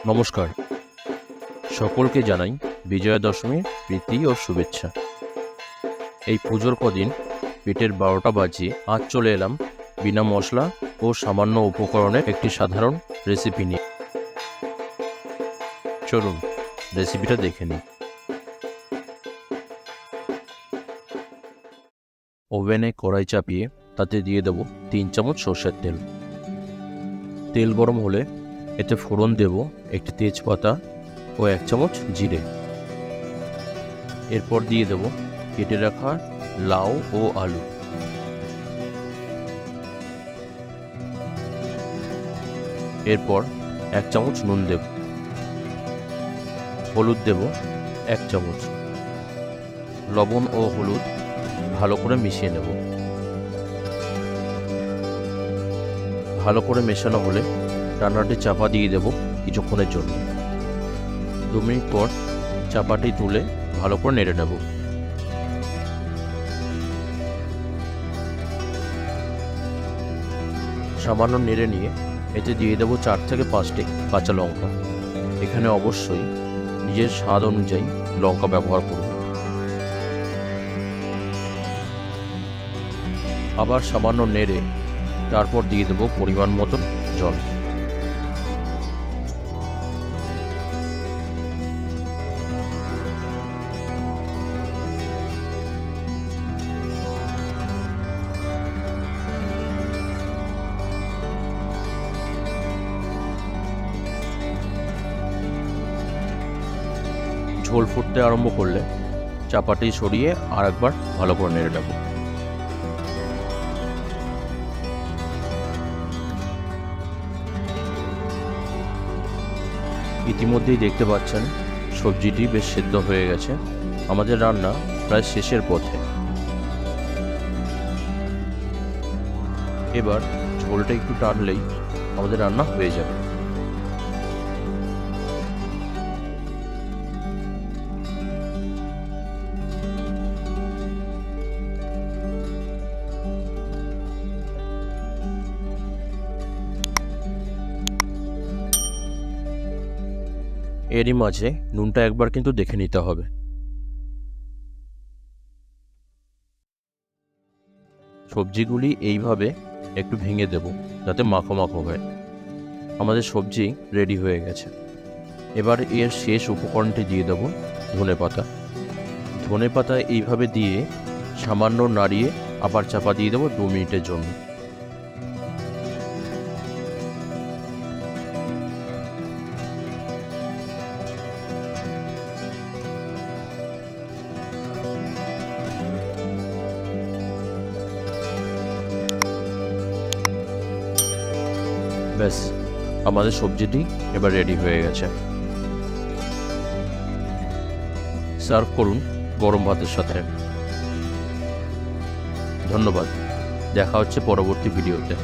নমস্কার, সকলকে জানাই বিজয়া দশমীর প্রীতি ও শুভেচ্ছা। এই পুজোর কদিন পেটের 12টা বাজিয়ে আজ চলে এলাম বিনা মশলা ও সামান্য উপকরণের একটি সাধারণ রেসিপি নিয়ে। চলুন রেসিপিটা দেখে নিই। ওভেনে কড়াই চাপিয়ে তাতে দিয়ে দেব 3 চামচ সর্ষের তেল। তেল গরম হলে এতে ফোড়ন দেব একটি তেজপাতা ও 1 চামচ জিরে। এরপর দিয়ে দেব কেটে রাখা লাউ ও আলু। এরপর 1 চামচ নুন দেব, হলুদ দেব 1 চামচ, লবণ ও হলুদ ভালো করে মিশিয়ে নেব। ভালো করে মেশানো হলে রান্নাটি চাপা দিয়ে দেব কিছুক্ষণের জন্য। 2 মিনিট পর চাপাটি তুলে ভালো করে নেড়ে নেব। সামান্য নেড়ে নিয়ে এতে দিয়ে দেব 4 থেকে 5টি কাঁচা লঙ্কা। এখানে অবশ্যই নিজের স্বাদ অনুযায়ী লঙ্কা ব্যবহার করুন। আবার সামান্য নেড়ে তারপর দিয়ে দেব পরিমাণ মতন জল। ঝোল ফুটতে আরম্ভ করলে চাপাটি সরিয়ে আর একবার ভালো করে নেড়ে নেব। ইতিমধ্যেই দেখতে পাচ্ছেন সবজিটি বেশ সেদ্ধ হয়ে গেছে। আমাদের রান্না প্রায় শেষের পথে। এবার ঝোলটা একটু টানলেই আমাদের রান্না হয়ে যাবে। এরই মাঝে নুনটা একবার কিন্তু দেখে নিতে হবে। সবজিগুলি এইভাবে একটু ভেঙে দেব যাতে মাখো মাখো হয়। আমাদের সবজি রেডি হয়ে গেছে। এবার এর শেষ উপকরণটি দিয়ে দেব ধনেপাতা। ধনেপাতা এইভাবে দিয়ে সামান্য নাড়িয়ে আবার চাপা দিয়ে দেব 2 মিনিটের জন্য। ব্যাস, আমাদের সবজিটি এবার রেডি হয়ে গেছে। সার্ভ করুন গরম ভাতের সাথে। ধন্যবাদ, দেখা হচ্ছে পরবর্তী ভিডিওতে।